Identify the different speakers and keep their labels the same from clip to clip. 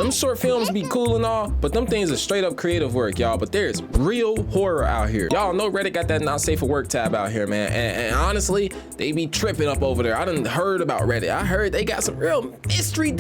Speaker 1: them short films be cool and all, but them things are straight up creative work, y'all. But there's real horror out here. Y'all know Reddit got that not safe for work tab out here, man. And honestly, they be tripping up over there. I done heard about Reddit. I heard they got some real mystery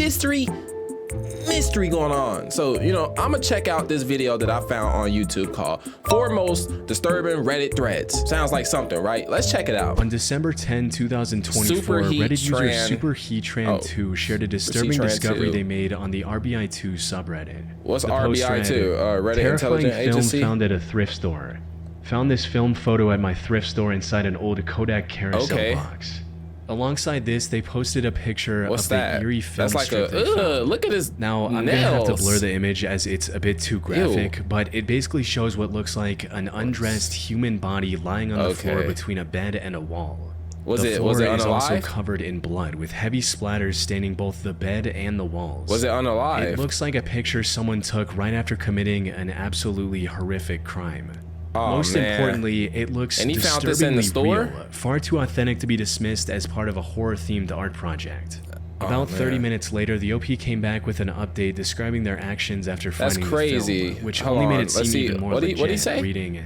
Speaker 1: going on. So, you know, I'ma check out this video that I found on YouTube called 4 Most Disturbing Reddit Threads. Sounds like something, right? Let's check it out.
Speaker 2: On December 10, 2024, Reddit user SuperHeatran2 shared a disturbing discovery they made on the RBI2 subreddit.
Speaker 1: What's RBI2? Reddit Intelligence Agency?
Speaker 2: Film found at a thrift store. Found this film photo at my thrift store inside an old Kodak carousel box. Alongside this, they posted a picture of the eerie film strip they found.
Speaker 1: Look at his
Speaker 2: Now, I'm gonna have to blur the image as it's a bit too graphic, but it basically shows what looks like an undressed human body lying on the floor between a bed and a wall. The floor is also covered in blood, with heavy splatters staining both the bed and the walls.
Speaker 1: Was it unalive?
Speaker 2: It looks like a picture someone took right after committing an absolutely horrific crime. Most importantly, it looks disturbingly real, far too authentic to be dismissed as part of a horror-themed art project. About 30 minutes later, the OP came back with an update describing their actions after finding the film, which only made it seem even more legit, reading,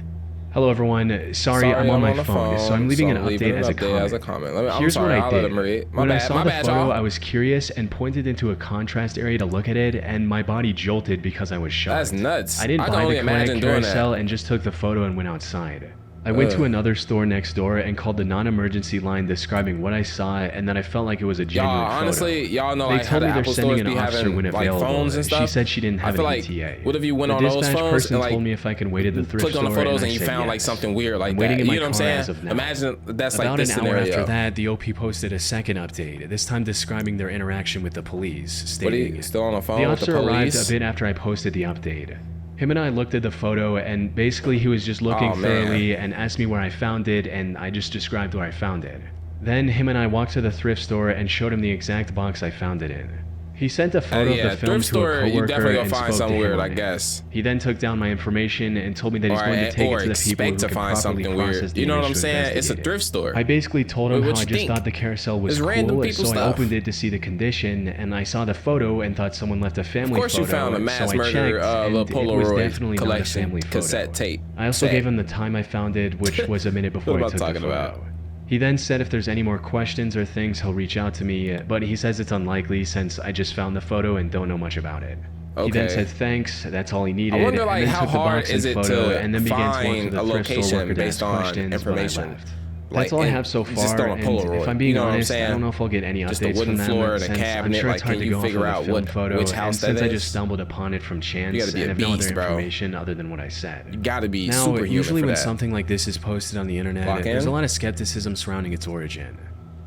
Speaker 2: "Hello everyone, sorry I'm on my phone, so I'm leaving an update as a comment. Here's what I did. When I saw the photo, I was curious and pointed into a contrast area to look at it, and my body jolted because I was shocked.
Speaker 1: That's nuts.
Speaker 2: I didn't buy the Kodak carousel and just took the photo and went outside. I went to another store next door and called the non-emergency line describing what I saw, and then I felt like it was a genuine photo.
Speaker 1: Honestly, y'all know
Speaker 2: they
Speaker 1: like
Speaker 2: told
Speaker 1: how
Speaker 2: me
Speaker 1: the
Speaker 2: they're
Speaker 1: Apple
Speaker 2: sending
Speaker 1: stores
Speaker 2: an
Speaker 1: be
Speaker 2: officer
Speaker 1: having
Speaker 2: when
Speaker 1: like
Speaker 2: available.
Speaker 1: phones and stuff.
Speaker 2: She said she didn't have an ETA.
Speaker 1: What if you went
Speaker 2: the
Speaker 1: on those
Speaker 2: dispatch
Speaker 1: phones
Speaker 2: person
Speaker 1: and like
Speaker 2: told me if I can wait at the thrift
Speaker 1: clicked on the
Speaker 2: store
Speaker 1: photos and
Speaker 2: I
Speaker 1: you
Speaker 2: said
Speaker 1: found
Speaker 2: yes.
Speaker 1: like something weird like
Speaker 2: I'm
Speaker 1: that?
Speaker 2: waiting in
Speaker 1: You
Speaker 2: my
Speaker 1: know what I'm
Speaker 2: car
Speaker 1: saying?
Speaker 2: as of now.
Speaker 1: Imagine that's like
Speaker 2: About
Speaker 1: this
Speaker 2: an hour
Speaker 1: scenario.
Speaker 2: after that, the OP posted a second update, this time describing their interaction with the police, stating,
Speaker 1: still on the phone
Speaker 2: the
Speaker 1: with the
Speaker 2: officer
Speaker 1: police?
Speaker 2: arrived a bit after I posted the update. Him and I looked at the photo, and basically he was just looking thoroughly and asked me where I found it, and I just described where I found it. Then him and I walked to the thrift store and showed him the exact box I found it in. He sent a photo of the film to a coworker and spoke to him on it. He then took down my information and told me that he's going to take it to the people who can properly process the
Speaker 1: You know what I'm
Speaker 2: image to
Speaker 1: saying? It's a
Speaker 2: investigate
Speaker 1: thrift
Speaker 2: it.
Speaker 1: store.
Speaker 2: I basically told him how I just thought the carousel was cool, so I opened it to see the condition, and I saw the photo and thought someone left a family photo.
Speaker 1: Of course you found a mass murder Polaroid collection cassette tape.
Speaker 2: I also gave him the time I found it, which was a minute before I took the photo. He then said if there's any more questions or things, he'll reach out to me, but he says it's unlikely since I just found the photo and don't know much about it. He then said thanks, that's all he needed,
Speaker 1: I wonder, like,
Speaker 2: and then
Speaker 1: how
Speaker 2: took the
Speaker 1: hard
Speaker 2: box
Speaker 1: is
Speaker 2: and
Speaker 1: it
Speaker 2: photo,
Speaker 1: to
Speaker 2: and then began to walk to the thrift store worker to ask questions, but I left. That's all I have so far, and if I'm being honest, I don't know if I'll get any updates from them, since I'm sure it's hard to go off of a film photo, and since I just stumbled upon it from chance and have no other information other than what I said.
Speaker 1: You gotta be
Speaker 2: now,
Speaker 1: superhuman
Speaker 2: usually
Speaker 1: for
Speaker 2: when
Speaker 1: that.
Speaker 2: something like this is posted on the internet, there's a lot of skepticism surrounding its origin.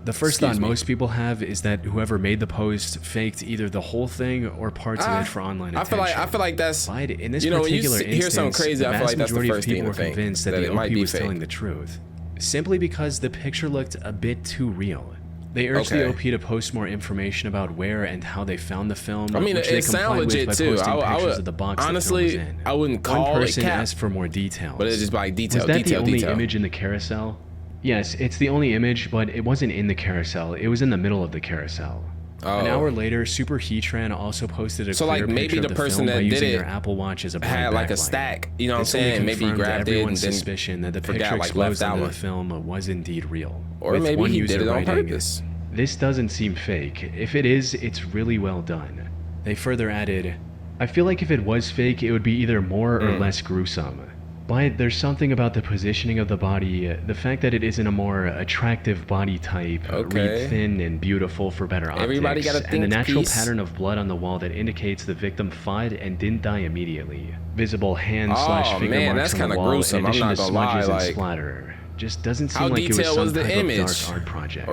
Speaker 2: The first thought most people have is that whoever made the post faked either the whole thing or parts of it for online attention.
Speaker 1: I feel like that's,
Speaker 2: but in this
Speaker 1: you know, when you
Speaker 2: particular
Speaker 1: hear something
Speaker 2: instance,
Speaker 1: crazy,
Speaker 2: the
Speaker 1: I feel
Speaker 2: vast
Speaker 1: like that's the
Speaker 2: majority of
Speaker 1: first thing
Speaker 2: people
Speaker 1: to
Speaker 2: were
Speaker 1: think,
Speaker 2: convinced that
Speaker 1: that
Speaker 2: the
Speaker 1: it might
Speaker 2: OP
Speaker 1: be
Speaker 2: was
Speaker 1: fake.
Speaker 2: telling the truth, simply because the picture looked a bit too real. They urged the OP to post more information about where and how they found the film,
Speaker 1: I mean,
Speaker 2: which
Speaker 1: it
Speaker 2: they
Speaker 1: sounds
Speaker 2: complied
Speaker 1: legit
Speaker 2: with by
Speaker 1: too.
Speaker 2: posting pictures of the box
Speaker 1: honestly,
Speaker 2: the film was in.
Speaker 1: I wouldn't call
Speaker 2: One person
Speaker 1: it cap,
Speaker 2: asked for more details.
Speaker 1: but it's just like detail,
Speaker 2: Was that
Speaker 1: detail,
Speaker 2: the only
Speaker 1: detail.
Speaker 2: image in the carousel? Yes, it's the only image, but it wasn't in the carousel. It was in the middle of the carousel. An hour later, SuperHeatran also posted a clear picture of the film by using their Apple Watch as a blind
Speaker 1: had like a
Speaker 2: backlight.
Speaker 1: stack, you know what I'm
Speaker 2: This only
Speaker 1: saying? Maybe he
Speaker 2: confirmed
Speaker 1: grabbed it and
Speaker 2: everyone's
Speaker 1: then
Speaker 2: suspicion that the
Speaker 1: forgot,
Speaker 2: picture
Speaker 1: like,
Speaker 2: exposed
Speaker 1: left
Speaker 2: in
Speaker 1: that
Speaker 2: the film was indeed real.
Speaker 1: Or
Speaker 2: With
Speaker 1: maybe
Speaker 2: one
Speaker 1: he
Speaker 2: user
Speaker 1: did it on
Speaker 2: writing,
Speaker 1: purpose.
Speaker 2: "This doesn't seem fake. If it is, it's really well done." They further added, "I feel like if it was fake, it would be either more or less gruesome. But there's something about the positioning of the body, the fact that it isn't a more attractive body type, read thin and beautiful for better optics, and the natural pattern of blood on the wall that indicates the victim fought and didn't die immediately. Visible hand/finger marks on the wall, in addition to smudges and splatter. Just doesn't seem like it was some type of dark art project.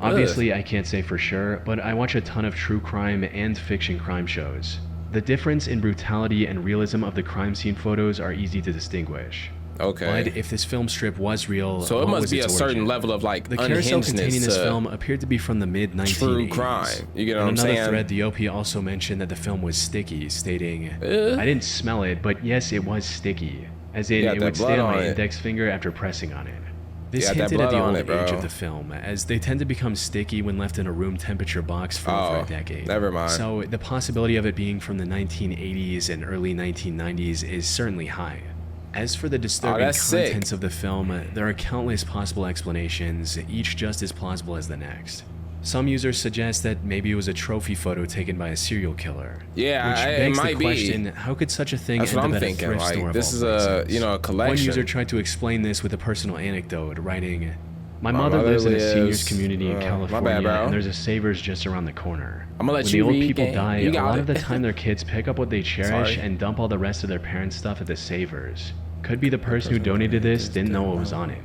Speaker 2: Obviously, I can't say for sure, but I watch a ton of true crime and fiction crime shows. The difference in brutality and realism of the crime scene photos are easy to distinguish. But if this film strip was real,
Speaker 1: so it must be a certain level of like
Speaker 2: the carousel containing this film appeared to be from the mid-1980s.
Speaker 1: True crime. You get what I'm saying?
Speaker 2: In another thread, the OP also mentioned that the film was sticky, stating, "I didn't smell it, but yes, it was sticky. As in, it would stay on my index finger after pressing on it." This
Speaker 1: Yeah, that
Speaker 2: hinted at
Speaker 1: blood
Speaker 2: the
Speaker 1: on
Speaker 2: old
Speaker 1: it, bro.
Speaker 2: age of the film, as they tend to become sticky when left in a room temperature box for over a decade.
Speaker 1: Never mind.
Speaker 2: So the possibility of it being from the 1980s and early 1990s is certainly high. As for the disturbing contents of the film, there are countless possible explanations, each just as plausible as the next. Some users suggest that maybe it was a trophy photo taken by a serial killer.
Speaker 1: Yeah,
Speaker 2: which
Speaker 1: it
Speaker 2: begs
Speaker 1: might
Speaker 2: the question, how could such a thing
Speaker 1: That's
Speaker 2: end
Speaker 1: what
Speaker 2: up
Speaker 1: I'm
Speaker 2: at a
Speaker 1: thinking.
Speaker 2: thrift store
Speaker 1: Like,
Speaker 2: of
Speaker 1: this
Speaker 2: all
Speaker 1: is
Speaker 2: places?
Speaker 1: a collection.
Speaker 2: One user tried to explain this with a personal anecdote, writing, My mother lives in a seniors community in California, and there's a Savers just around the corner.
Speaker 1: I'm gonna let
Speaker 2: when
Speaker 1: you
Speaker 2: the old
Speaker 1: read,
Speaker 2: people
Speaker 1: gang.
Speaker 2: die,
Speaker 1: You
Speaker 2: a
Speaker 1: got
Speaker 2: lot
Speaker 1: it.
Speaker 2: of the time their kids pick up what they cherish and dump all the rest of their parents' stuff at the Savers. Could be the person who donated this didn't know what was on it.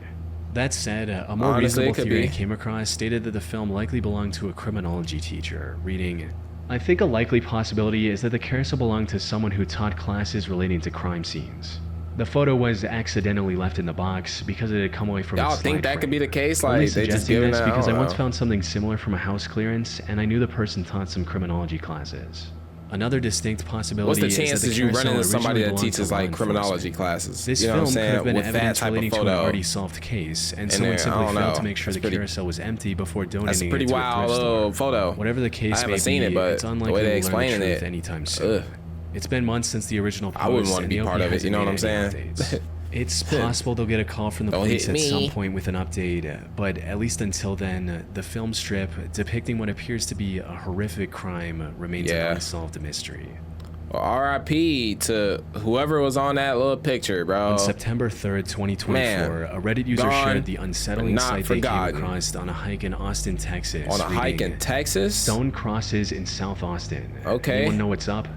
Speaker 2: That said, a more reasonable theory I came across stated that the film likely belonged to a criminology teacher, reading, I think a likely possibility is that the carousel belonged to someone who taught classes relating to crime scenes. The photo was accidentally left in the box because it had come away from its
Speaker 1: Y'all think
Speaker 2: slide
Speaker 1: that could
Speaker 2: frame.
Speaker 1: be the case?
Speaker 2: Only
Speaker 1: Like, they just
Speaker 2: suggesting
Speaker 1: giving
Speaker 2: this
Speaker 1: that,
Speaker 2: because I once
Speaker 1: know.
Speaker 2: found something similar from a house clearance, and I knew the person taught some criminology classes. Another distinct possibility
Speaker 1: What's the
Speaker 2: is that
Speaker 1: chances
Speaker 2: the
Speaker 1: you run
Speaker 2: carousel
Speaker 1: into somebody
Speaker 2: originally
Speaker 1: that
Speaker 2: belonged to
Speaker 1: teaches
Speaker 2: law
Speaker 1: like criminology
Speaker 2: enforcement.
Speaker 1: classes?
Speaker 2: This
Speaker 1: You know what I'm
Speaker 2: film could
Speaker 1: saying?
Speaker 2: have been
Speaker 1: With that
Speaker 2: evidence
Speaker 1: type
Speaker 2: relating
Speaker 1: of
Speaker 2: to an
Speaker 1: photo.
Speaker 2: already solved case, and
Speaker 1: And
Speaker 2: someone
Speaker 1: then, I
Speaker 2: simply
Speaker 1: don't
Speaker 2: failed
Speaker 1: know.
Speaker 2: to make sure
Speaker 1: That's
Speaker 2: the
Speaker 1: pretty-
Speaker 2: carousel was empty before donating
Speaker 1: That's a pretty
Speaker 2: it to a
Speaker 1: wild
Speaker 2: thrift
Speaker 1: little
Speaker 2: store.
Speaker 1: photo.
Speaker 2: Whatever the case
Speaker 1: I haven't
Speaker 2: may
Speaker 1: seen
Speaker 2: be,
Speaker 1: it, but
Speaker 2: it's
Speaker 1: the
Speaker 2: unlikely
Speaker 1: way they
Speaker 2: we'll learn the
Speaker 1: explaining
Speaker 2: truth
Speaker 1: it,
Speaker 2: anytime soon.
Speaker 1: ugh.
Speaker 2: It's been months since the original post,
Speaker 1: I wouldn't want to
Speaker 2: and
Speaker 1: be
Speaker 2: the
Speaker 1: part
Speaker 2: OP
Speaker 1: of it.
Speaker 2: hasn't
Speaker 1: You know what
Speaker 2: made
Speaker 1: I'm
Speaker 2: any
Speaker 1: saying?
Speaker 2: updates. It's possible they'll get a call from the
Speaker 1: Don't
Speaker 2: police
Speaker 1: hit
Speaker 2: at some
Speaker 1: me.
Speaker 2: point with an update, but at least until then, the film strip depicting what appears to be a horrific crime remains an unsolved mystery.
Speaker 1: Well, RIP to whoever was on that little picture, bro.
Speaker 2: On September 3rd, 2024, a Reddit user shared the unsettling sight they came across on a hike in Austin, Texas.
Speaker 1: On a hike in Texas?
Speaker 2: Stone crosses in South Austin.
Speaker 1: Okay.
Speaker 2: Anyone know what's up?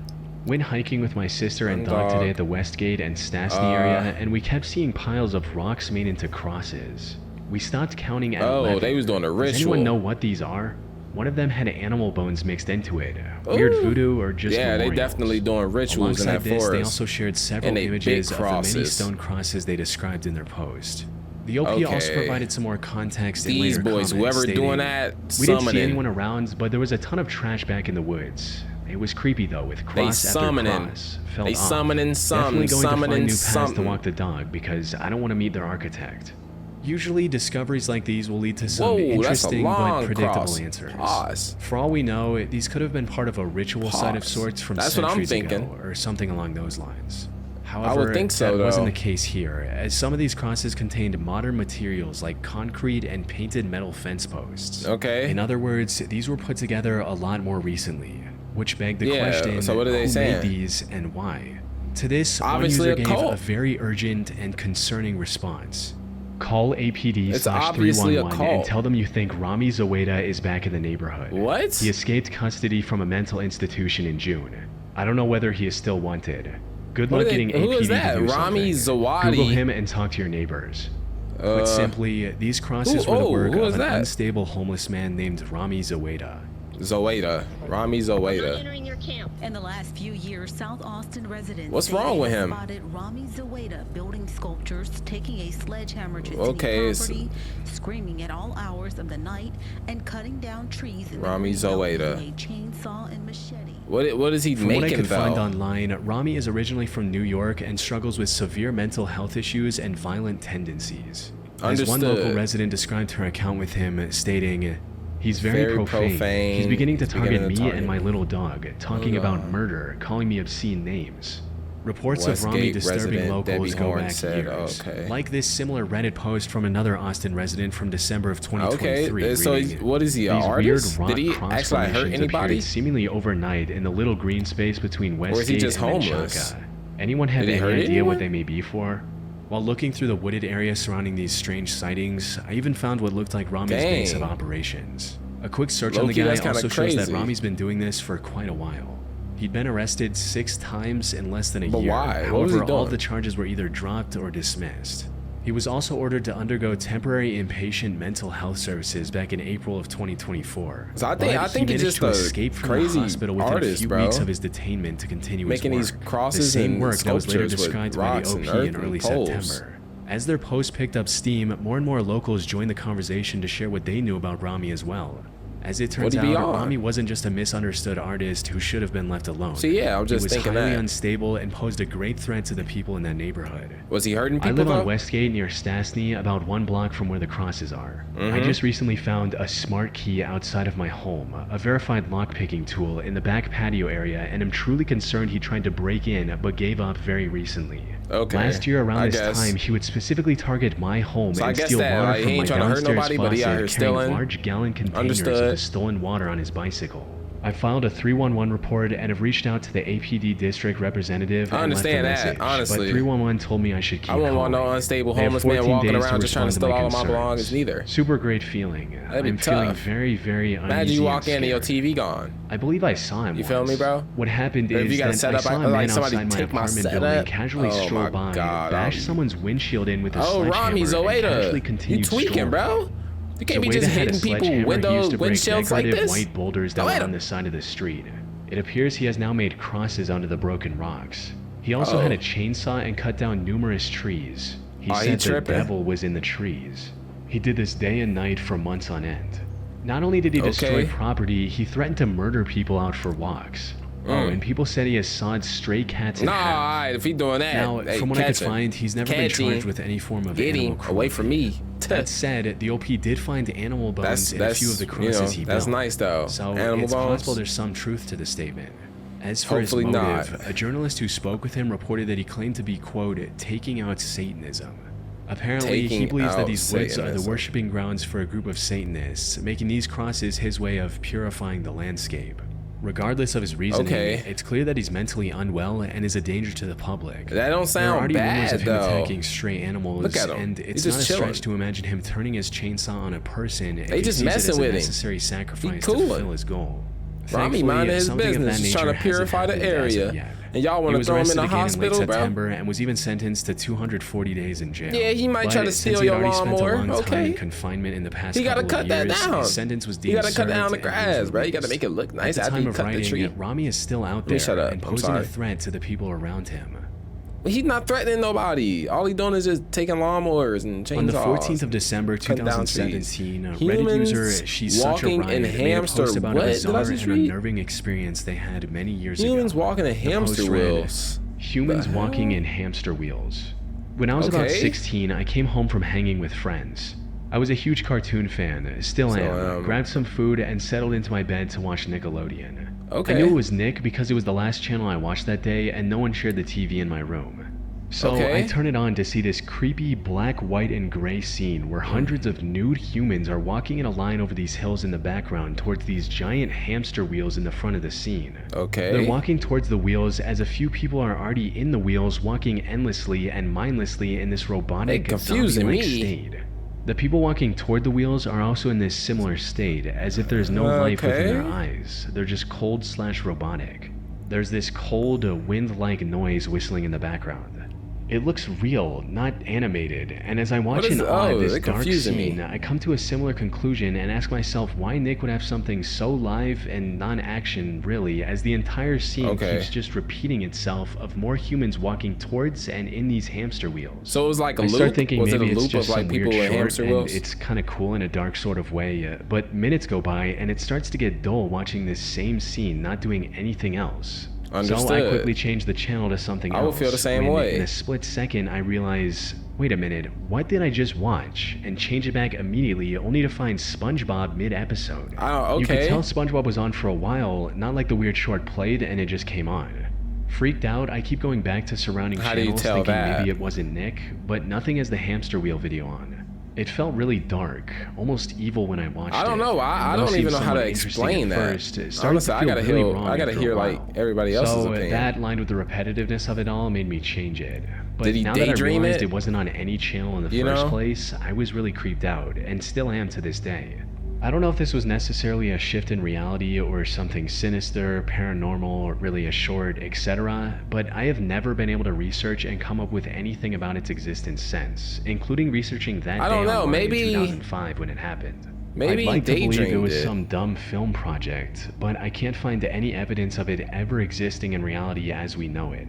Speaker 2: Went hiking with my sister and dog today at the Westgate and Stastny area, and we kept seeing piles of rocks made into crosses. We stopped counting at 11.
Speaker 1: They was doing a ritual.
Speaker 2: Does anyone know what these are? One of them had animal bones mixed into it. Weird voodoo or just memorials?
Speaker 1: They definitely doing rituals in that
Speaker 2: Alongside this,
Speaker 1: forest.
Speaker 2: they also shared several images of the many stone crosses they described in their post. The OP also provided some more context in later
Speaker 1: boys,
Speaker 2: comments,
Speaker 1: whoever
Speaker 2: stating,
Speaker 1: doing that,
Speaker 2: we didn't see anyone around, but there was a ton of trash back in the woods. It was creepy though, with cross after cross.
Speaker 1: They summoning
Speaker 2: Definitely going to find new paths to
Speaker 1: something.
Speaker 2: walk the dog because I don't want to meet their architect. Usually, discoveries like these will lead to some interesting but predictable answers. For all we know, these could have been part of a ritual site of sorts from centuries ago, or something along those lines. However,
Speaker 1: I would think so,
Speaker 2: that wasn't the case here, as some of these crosses contained modern materials like concrete and painted metal fence posts.
Speaker 1: Okay.
Speaker 2: In other words, these were put together a lot more recently, which begged the question,
Speaker 1: so what are they
Speaker 2: who
Speaker 1: saying?
Speaker 2: made these and why? To this,
Speaker 1: Obviously
Speaker 2: one user
Speaker 1: a
Speaker 2: gave
Speaker 1: cult.
Speaker 2: a very urgent and concerning response. Call APD
Speaker 1: It's obviously a
Speaker 2: 311
Speaker 1: cult.
Speaker 2: and tell them you think Rami Zoeda is back in the neighborhood.
Speaker 1: What?
Speaker 2: He escaped custody from a mental institution in June. I don't know whether he is still wanted. Good luck getting
Speaker 1: who
Speaker 2: APD
Speaker 1: is that?
Speaker 2: to do
Speaker 1: Rami
Speaker 2: something.
Speaker 1: Zawadi?
Speaker 2: Google him and talk to your neighbors. Put simply, these crosses were the work
Speaker 1: who
Speaker 2: of
Speaker 1: is
Speaker 2: an
Speaker 1: that?
Speaker 2: unstable homeless man named Rami Zoeda.
Speaker 1: Rami Zoeda.
Speaker 3: Entering your camp.
Speaker 4: In the last few years, South Austin residents
Speaker 1: What's wrong with him?
Speaker 4: spotted Rami Zoeda building sculptures, taking a sledgehammer to
Speaker 1: Okay,
Speaker 4: city property, screaming at all hours of the night, and cutting down trees in
Speaker 1: Rami
Speaker 4: the greenbelt
Speaker 1: Zoeda.
Speaker 4: with a chainsaw and machete.
Speaker 1: What is he
Speaker 2: From what I
Speaker 1: making
Speaker 2: could find
Speaker 1: though?
Speaker 2: online, Rami is originally from New York and struggles with severe mental health issues and violent tendencies. As one local
Speaker 1: Understood.
Speaker 2: resident described her account with him, stating, he's very profane.
Speaker 1: profane.
Speaker 2: He's beginning to
Speaker 1: He's beginning
Speaker 2: target
Speaker 1: to
Speaker 2: me
Speaker 1: target
Speaker 2: and my
Speaker 1: me.
Speaker 2: little dog, talking about murder, calling me obscene names. Reports of Rami
Speaker 1: Westgate
Speaker 2: disturbing
Speaker 1: resident
Speaker 2: locals
Speaker 1: Debbie
Speaker 2: go
Speaker 1: Horn
Speaker 2: back
Speaker 1: said,
Speaker 2: years.
Speaker 1: okay.
Speaker 2: Like this similar Reddit post from another Austin resident from December of 2023.
Speaker 1: Okay, so
Speaker 2: reading,
Speaker 1: what is he, an
Speaker 2: "These
Speaker 1: artist?
Speaker 2: weird rock
Speaker 1: Did he
Speaker 2: cross
Speaker 1: actually hurt
Speaker 2: formations
Speaker 1: anybody?
Speaker 2: appeared seemingly overnight in the little green space between
Speaker 1: Or is he
Speaker 2: Westgate
Speaker 1: just
Speaker 2: and
Speaker 1: homeless?
Speaker 2: Menchaca. Anyone have
Speaker 1: Did he
Speaker 2: any
Speaker 1: hurt
Speaker 2: idea
Speaker 1: anyone?
Speaker 2: what they may be for? While looking through the wooded area surrounding these strange sightings, I even found what looked like Rami's base of
Speaker 1: Dang.
Speaker 2: operations. A quick search on the
Speaker 1: Low-key,
Speaker 2: guy
Speaker 1: that's kinda
Speaker 2: also shows that
Speaker 1: crazy.
Speaker 2: Rami's been doing this for quite a while. He'd been arrested 6 times in less than a
Speaker 1: But
Speaker 2: year.
Speaker 1: why? What was
Speaker 2: However,
Speaker 1: he
Speaker 2: all
Speaker 1: doing?
Speaker 2: the charges were either dropped or dismissed. He was also ordered to undergo temporary inpatient mental health services back in April of 2024.
Speaker 1: So I
Speaker 2: But
Speaker 1: think
Speaker 2: he
Speaker 1: he's
Speaker 2: managed
Speaker 1: just
Speaker 2: to
Speaker 1: a
Speaker 2: escape from
Speaker 1: crazy
Speaker 2: the hospital within
Speaker 1: artist,
Speaker 2: a few
Speaker 1: bro.
Speaker 2: weeks of his detainment to continue
Speaker 1: Making
Speaker 2: his
Speaker 1: these
Speaker 2: work.
Speaker 1: crosses
Speaker 2: the same
Speaker 1: and
Speaker 2: work that was later
Speaker 1: sculptures with
Speaker 2: described by
Speaker 1: rocks
Speaker 2: the
Speaker 1: and
Speaker 2: OP in
Speaker 1: earth
Speaker 2: early
Speaker 1: and poles.
Speaker 2: September. As their post picked up steam, more and more locals joined the conversation to share what they knew about Rami as well. As it turns
Speaker 1: What'd he be
Speaker 2: out,
Speaker 1: on?
Speaker 2: Rami wasn't just a misunderstood artist who should have been left alone.
Speaker 1: See, yeah, I'm just thinking
Speaker 2: He was highly
Speaker 1: that.
Speaker 2: unstable and posed a great threat to the people in that neighborhood.
Speaker 1: Was he hurting
Speaker 2: I
Speaker 1: people
Speaker 2: live
Speaker 1: though?
Speaker 2: on Westgate near Stastny, about 1 block from where the crosses are.
Speaker 1: Mm-hmm.
Speaker 2: I just recently found a smart key outside of my home, a verified lockpicking tool in the back patio area, and I'm truly concerned he tried to break in but gave up very recently.
Speaker 1: Okay,
Speaker 2: Last year around
Speaker 1: I
Speaker 2: this
Speaker 1: guess.
Speaker 2: time, he would specifically target my home
Speaker 1: So I
Speaker 2: and
Speaker 1: guess
Speaker 2: steal
Speaker 1: that,
Speaker 2: water
Speaker 1: like, he
Speaker 2: from
Speaker 1: ain't
Speaker 2: my
Speaker 1: trying to hurt
Speaker 2: downstairs
Speaker 1: nobody, but he out here
Speaker 2: faucet, carrying
Speaker 1: stealing.
Speaker 2: large gallon containers of
Speaker 1: Understood.
Speaker 2: the stolen water on his bicycle. I filed a 311 report and have reached out to the APD district representative
Speaker 1: I
Speaker 2: and left a
Speaker 1: understand that,
Speaker 2: message,
Speaker 1: honestly.
Speaker 2: but 311 told me I should keep
Speaker 1: I wouldn't want no
Speaker 2: calling.
Speaker 1: unstable
Speaker 2: They have
Speaker 1: homeless man
Speaker 2: 14
Speaker 1: walking
Speaker 2: days
Speaker 1: around just trying to
Speaker 2: respond
Speaker 1: steal all of my
Speaker 2: concerns.
Speaker 1: belongings neither.
Speaker 2: Super great feeling.
Speaker 1: That'd be
Speaker 2: I'm feeling
Speaker 1: tough.
Speaker 2: very, very uneasy.
Speaker 1: Imagine you walk
Speaker 2: and
Speaker 1: in and your
Speaker 2: scared.
Speaker 1: TV gone.
Speaker 2: I believe I saw him.
Speaker 1: You feel me,
Speaker 2: once.
Speaker 1: bro?
Speaker 2: What happened
Speaker 1: Or if
Speaker 2: is
Speaker 1: you got a
Speaker 2: that
Speaker 1: setup,
Speaker 2: I saw a
Speaker 1: like
Speaker 2: man
Speaker 1: somebody
Speaker 2: outside my
Speaker 1: take my
Speaker 2: apartment
Speaker 1: setup.
Speaker 2: building casually
Speaker 1: Oh
Speaker 2: stroll
Speaker 1: my
Speaker 2: by,
Speaker 1: God,
Speaker 2: bash someone's windshield in with a
Speaker 1: Oh,
Speaker 2: sledgehammer,
Speaker 1: Rami
Speaker 2: and casually
Speaker 1: Zoeda, you
Speaker 2: continued
Speaker 1: tweaking,
Speaker 2: strolling.
Speaker 1: bro? You can't
Speaker 2: The
Speaker 1: be
Speaker 2: way
Speaker 1: just
Speaker 2: that had a
Speaker 1: hitting people
Speaker 2: sledgehammer, he
Speaker 1: windows,
Speaker 2: used to break
Speaker 1: windshields like
Speaker 2: decorative
Speaker 1: this.
Speaker 2: white boulders that
Speaker 1: Zoeda.
Speaker 2: were on the side of the street. It appears he has now made crosses onto the broken rocks. He also had a chainsaw and cut down numerous trees. He
Speaker 1: Oh, he
Speaker 2: said the
Speaker 1: tripping.
Speaker 2: devil was in the trees. He did this day and night for months on end. Not only did he destroy
Speaker 1: Okay.
Speaker 2: property, he threatened to murder people out for walks. Oh, and people said he has sawed stray cats in
Speaker 1: Nah,
Speaker 2: half.
Speaker 1: alright, if he doing that,
Speaker 2: Now,
Speaker 1: hey,
Speaker 2: from what I could
Speaker 1: catch him.
Speaker 2: find, he's never been
Speaker 1: Catch him.
Speaker 2: charged with any form of
Speaker 1: Get
Speaker 2: animal
Speaker 1: him
Speaker 2: cruelty.
Speaker 1: away from me.
Speaker 2: That said, the OP did find animal bones in a few of the
Speaker 1: you
Speaker 2: crosses
Speaker 1: know,
Speaker 2: he
Speaker 1: that's
Speaker 2: built.
Speaker 1: nice though.
Speaker 2: So
Speaker 1: Animal
Speaker 2: it's
Speaker 1: bones.
Speaker 2: possible there's some truth to the statement. As for
Speaker 1: Hopefully
Speaker 2: his motive,
Speaker 1: not.
Speaker 2: a journalist who spoke with him reported that he claimed to be, quote, taking out Satanism. Apparently, he
Speaker 1: Taking
Speaker 2: believes that
Speaker 1: out
Speaker 2: these woods are the
Speaker 1: Satanism.
Speaker 2: worshipping grounds for a group of Satanists, making these crosses his way of purifying the landscape. Regardless of his reasoning,
Speaker 1: Okay.
Speaker 2: it's clear that he's mentally unwell and is a danger to the public.
Speaker 1: That don't
Speaker 2: There are
Speaker 1: sound
Speaker 2: already rumors
Speaker 1: bad
Speaker 2: of him
Speaker 1: though.
Speaker 2: attacking stray animals,
Speaker 1: Look at him.
Speaker 2: and
Speaker 1: He's
Speaker 2: it's
Speaker 1: just
Speaker 2: not a
Speaker 1: chilling.
Speaker 2: stretch to imagine him turning his chainsaw on a person if he
Speaker 1: just
Speaker 2: sees it
Speaker 1: messing
Speaker 2: as a
Speaker 1: with him.
Speaker 2: necessary sacrifice to
Speaker 1: coolin'.
Speaker 2: fulfill his goal.
Speaker 1: Rami
Speaker 2: Thankfully,
Speaker 1: minding his
Speaker 2: something of
Speaker 1: business,
Speaker 2: that
Speaker 1: just trying to
Speaker 2: nature hasn't
Speaker 1: purify the
Speaker 2: happened as of
Speaker 1: area.
Speaker 2: yet.
Speaker 1: And y'all
Speaker 2: He
Speaker 1: want to
Speaker 2: was
Speaker 1: throw him in
Speaker 2: arrested
Speaker 1: the
Speaker 2: again in
Speaker 1: hospital,
Speaker 2: late
Speaker 1: bro?
Speaker 2: September and was even sentenced to 240 days in jail.
Speaker 1: Yeah, he might try
Speaker 2: But
Speaker 1: to
Speaker 2: since
Speaker 1: steal
Speaker 2: he had
Speaker 1: your
Speaker 2: already spent
Speaker 1: lawnmower,
Speaker 2: a long time
Speaker 1: okay.
Speaker 2: in confinement in the past
Speaker 1: He gotta
Speaker 2: couple
Speaker 1: cut
Speaker 2: of
Speaker 1: that
Speaker 2: years,
Speaker 1: down.
Speaker 2: His sentence was
Speaker 1: He
Speaker 2: deemed
Speaker 1: gotta cut down the
Speaker 2: served and he was
Speaker 1: grass, bro. You gotta
Speaker 2: released.
Speaker 1: make it look nice
Speaker 2: At the
Speaker 1: after
Speaker 2: time
Speaker 1: you
Speaker 2: of
Speaker 1: cut the
Speaker 2: writing,
Speaker 1: tree.
Speaker 2: Rami is still out
Speaker 1: me
Speaker 2: there
Speaker 1: shut up.
Speaker 2: and
Speaker 1: I'm
Speaker 2: posing
Speaker 1: sorry.
Speaker 2: a threat to the people around him.
Speaker 1: He's not threatening nobody. All he doing is just taking lawnmowers and chainsaws.
Speaker 2: On the 14th of December
Speaker 1: cutting down
Speaker 2: 2017, a
Speaker 1: trees.
Speaker 2: Reddit user,
Speaker 1: Humans
Speaker 2: She's Such a
Speaker 1: walking
Speaker 2: Riot,
Speaker 1: in
Speaker 2: made a
Speaker 1: hamster-
Speaker 2: post about
Speaker 1: what
Speaker 2: a
Speaker 1: did I
Speaker 2: bizarre
Speaker 1: just
Speaker 2: and
Speaker 1: read?
Speaker 2: unnerving experience they had many years
Speaker 1: Humans
Speaker 2: ago.
Speaker 1: walking in
Speaker 2: The
Speaker 1: hamster
Speaker 2: post read,
Speaker 1: wheels.
Speaker 2: Humans
Speaker 1: The
Speaker 2: walking
Speaker 1: hell?
Speaker 2: in hamster wheels. When I was about
Speaker 1: Okay.
Speaker 2: 16, I came home from hanging with friends. I was a huge cartoon fan, still am. Grabbed some food and settled into my bed to watch Nickelodeon.
Speaker 1: Okay.
Speaker 2: I knew it was Nick because it was the last channel I watched that day and no one shared the TV in my room. So
Speaker 1: Okay.
Speaker 2: I turn it on to see this creepy black, white, and gray scene where hundreds of nude humans are walking in a line over these hills in the background towards these giant hamster wheels in the front of the scene.
Speaker 1: Okay.
Speaker 2: They're walking towards the wheels as a few people are already in the wheels, walking endlessly and mindlessly in this robotic,
Speaker 1: They confusing
Speaker 2: zombie-like
Speaker 1: me.
Speaker 2: state. The people walking toward the wheels are also in this similar state, as if there's no life within their
Speaker 1: Okay.
Speaker 2: eyes. They're just cold/robotic. There's this cold, wind-like noise whistling in the background. It looks real, not animated, and as I watch
Speaker 1: What is-
Speaker 2: in awe
Speaker 1: oh,
Speaker 2: this
Speaker 1: they're
Speaker 2: dark
Speaker 1: confusing me.
Speaker 2: scene, I come to a similar conclusion and ask myself why Nick would have something so live and non-action, really, as the entire scene
Speaker 1: Okay.
Speaker 2: keeps just repeating itself of more humans walking towards and in these hamster wheels.
Speaker 1: So it was like a
Speaker 2: I
Speaker 1: loop?
Speaker 2: start thinking
Speaker 1: was it
Speaker 2: maybe
Speaker 1: a
Speaker 2: it's
Speaker 1: loop
Speaker 2: just
Speaker 1: of like
Speaker 2: some
Speaker 1: people
Speaker 2: weird
Speaker 1: with
Speaker 2: short,
Speaker 1: hamster
Speaker 2: and
Speaker 1: wheels?
Speaker 2: it's kind of cool in a dark sort of way, but minutes go by and it starts to get dull watching this same scene, not doing anything else. So I
Speaker 1: Understood.
Speaker 2: quickly change the channel to something
Speaker 1: I
Speaker 2: else.
Speaker 1: would feel the same
Speaker 2: when
Speaker 1: way.
Speaker 2: In a split second, I realize, wait a minute, what did I just watch? And change it back immediately, only to find SpongeBob mid-episode.
Speaker 1: Oh,
Speaker 2: You could
Speaker 1: okay.
Speaker 2: tell SpongeBob was on for a while, not like the weird short played and it just came on. Freaked out, I keep going back to surrounding
Speaker 1: How do you
Speaker 2: channels
Speaker 1: tell
Speaker 2: thinking
Speaker 1: that?
Speaker 2: maybe it wasn't Nick, but nothing has the hamster wheel video on. It felt really dark, almost evil when I watched it.
Speaker 1: I don't know. I
Speaker 2: And though
Speaker 1: don't
Speaker 2: it
Speaker 1: even
Speaker 2: seemed
Speaker 1: know how to
Speaker 2: somewhat interesting
Speaker 1: explain
Speaker 2: at
Speaker 1: that.
Speaker 2: first, it started
Speaker 1: Honestly,
Speaker 2: to
Speaker 1: I
Speaker 2: feel
Speaker 1: gotta
Speaker 2: really
Speaker 1: hear.
Speaker 2: wrong
Speaker 1: I gotta
Speaker 2: after a
Speaker 1: hear like
Speaker 2: while.
Speaker 1: everybody else's
Speaker 2: So
Speaker 1: opinion.
Speaker 2: that lined with the repetitiveness of it all made me change it. But
Speaker 1: Did he
Speaker 2: now that I
Speaker 1: daydream
Speaker 2: realized
Speaker 1: it?
Speaker 2: it wasn't on any channel in the
Speaker 1: You
Speaker 2: first
Speaker 1: know?
Speaker 2: place, I was really creeped out, and still am to this day. I don't know if this was necessarily a shift in reality or something sinister, paranormal, or really a short, etc., but I have never been able to research and come up with anything about its existence since, including researching that
Speaker 1: I don't
Speaker 2: day
Speaker 1: know,
Speaker 2: online
Speaker 1: maybe-
Speaker 2: in 2005 when it happened.
Speaker 1: Maybe
Speaker 2: I'd like to believe it
Speaker 1: daydreamed
Speaker 2: was
Speaker 1: it.
Speaker 2: some dumb film project, but I can't find any evidence of it ever existing in reality as we know it.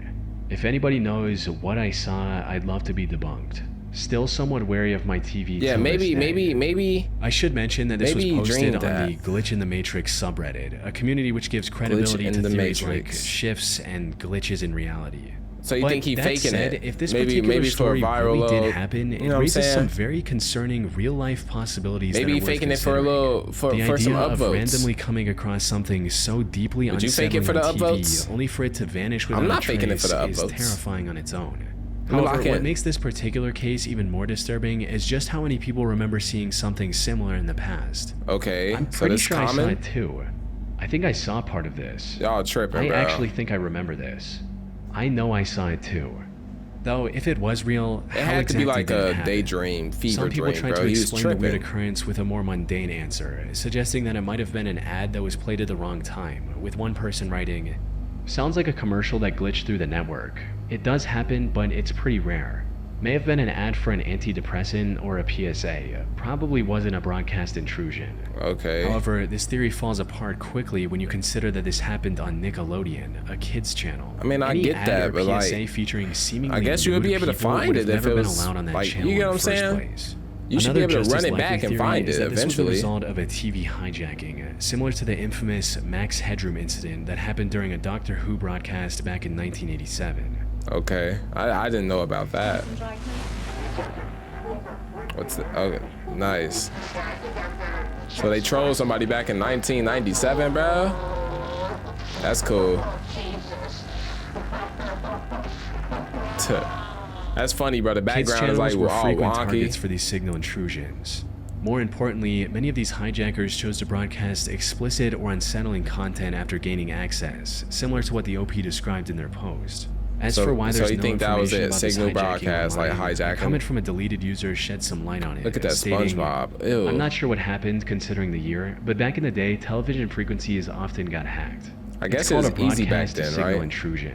Speaker 2: If anybody knows what I saw, I'd love to be debunked. Still somewhat wary of my TV.
Speaker 1: Yeah, maybe.
Speaker 2: I should mention that this was
Speaker 1: maybe you
Speaker 2: posted
Speaker 1: dreamed
Speaker 2: on
Speaker 1: that.
Speaker 2: the Glitch in the Matrix subreddit, a community which gives credibility
Speaker 1: in
Speaker 2: to
Speaker 1: the
Speaker 2: theories like
Speaker 1: Matrix.
Speaker 2: shifts and glitches in reality.
Speaker 1: So you
Speaker 2: But
Speaker 1: think he
Speaker 2: that
Speaker 1: faking
Speaker 2: said,
Speaker 1: it?
Speaker 2: If this
Speaker 1: maybe
Speaker 2: particular
Speaker 1: for a
Speaker 2: story
Speaker 1: viral
Speaker 2: really
Speaker 1: little,
Speaker 2: did happen, it
Speaker 1: you know what I'm
Speaker 2: raises some
Speaker 1: saying?
Speaker 2: very concerning real-life possibilities.
Speaker 1: Maybe
Speaker 2: that
Speaker 1: he
Speaker 2: are worth
Speaker 1: faking it for a
Speaker 2: considering.
Speaker 1: little for
Speaker 2: The
Speaker 1: some
Speaker 2: idea of
Speaker 1: upvotes.
Speaker 2: randomly coming across something so deeply
Speaker 1: Would you fake it
Speaker 2: unsettling
Speaker 1: for the
Speaker 2: on TV,
Speaker 1: upvotes?
Speaker 2: only for it to vanish without
Speaker 1: I'm not
Speaker 2: a
Speaker 1: faking it
Speaker 2: trace
Speaker 1: for the
Speaker 2: is
Speaker 1: upvotes.
Speaker 2: terrifying on its own.
Speaker 1: I'm
Speaker 2: However,
Speaker 1: locking.
Speaker 2: what makes this particular case even more disturbing is just how many people remember seeing something similar in the past.
Speaker 1: Okay,
Speaker 2: I'm
Speaker 1: so
Speaker 2: pretty
Speaker 1: this
Speaker 2: sure I saw
Speaker 1: common.
Speaker 2: it too. I think I saw part of this.
Speaker 1: Y'all tripping,
Speaker 2: I
Speaker 1: bro.
Speaker 2: actually think I remember this. I know I saw it too. Though, if it was real,
Speaker 1: It
Speaker 2: how
Speaker 1: had to be
Speaker 2: exactly
Speaker 1: like
Speaker 2: did it
Speaker 1: a
Speaker 2: happen?
Speaker 1: daydream, fever
Speaker 2: Some people
Speaker 1: dream,
Speaker 2: tried
Speaker 1: bro.
Speaker 2: to
Speaker 1: He was
Speaker 2: explain the weird
Speaker 1: tripping.
Speaker 2: occurrence with a more mundane answer, suggesting that it might have been an ad that was played at the wrong time, with one person writing, "Sounds like a commercial that glitched through the network. It does happen, but it's pretty rare. May have been an ad for an antidepressant or a PSA. Probably wasn't a broadcast intrusion."
Speaker 1: Okay.
Speaker 2: However, this theory falls apart quickly when you consider that this happened on Nickelodeon, a kids channel.
Speaker 1: I mean, I
Speaker 2: Any
Speaker 1: get
Speaker 2: ad
Speaker 1: that,
Speaker 2: or
Speaker 1: but,
Speaker 2: PSA
Speaker 1: like,
Speaker 2: featuring seemingly
Speaker 1: I guess you would be
Speaker 2: nude
Speaker 1: able to
Speaker 2: people
Speaker 1: find
Speaker 2: would
Speaker 1: it
Speaker 2: have
Speaker 1: if
Speaker 2: never
Speaker 1: it
Speaker 2: been
Speaker 1: was,
Speaker 2: allowed on that
Speaker 1: like,
Speaker 2: channel
Speaker 1: you get
Speaker 2: in
Speaker 1: what I'm
Speaker 2: the first
Speaker 1: saying?
Speaker 2: place.
Speaker 1: You should be
Speaker 2: Another
Speaker 1: able to
Speaker 2: just
Speaker 1: run
Speaker 2: as
Speaker 1: it
Speaker 2: likely
Speaker 1: back and
Speaker 2: theory
Speaker 1: find
Speaker 2: is
Speaker 1: it
Speaker 2: that this was the
Speaker 1: eventually.
Speaker 2: result of a TV hijacking, similar to the infamous Max Headroom incident that happened during a Doctor Who broadcast back in 1987.
Speaker 1: Okay, I didn't know about that. What's the? Okay, nice. So they trolled somebody back in 1997, bro. That's cool. That's funny, bro. The
Speaker 2: Kids
Speaker 1: background is like
Speaker 2: channels were
Speaker 1: all
Speaker 2: frequent
Speaker 1: wonky.
Speaker 2: targets for these signal intrusions. More importantly, many of these hijackers chose to broadcast explicit or unsettling content after gaining access, similar to what the OP described in their post. As
Speaker 1: So-
Speaker 2: for why
Speaker 1: so
Speaker 2: there's
Speaker 1: you
Speaker 2: no
Speaker 1: think that was
Speaker 2: information
Speaker 1: it,
Speaker 2: about this
Speaker 1: signal
Speaker 2: hijacking
Speaker 1: broadcast, like
Speaker 2: online,
Speaker 1: hijacking?
Speaker 2: a comment from a deleted user shed some light on it.
Speaker 1: Look at that
Speaker 2: stating,
Speaker 1: SpongeBob. Ew.
Speaker 2: "I'm not sure what happened considering the year, but back in the day, television frequencies often got hacked.
Speaker 1: I
Speaker 2: It's
Speaker 1: guess it
Speaker 2: called
Speaker 1: was
Speaker 2: a
Speaker 1: easy back
Speaker 2: broadcast
Speaker 1: then,
Speaker 2: signal
Speaker 1: right?
Speaker 2: intrusion.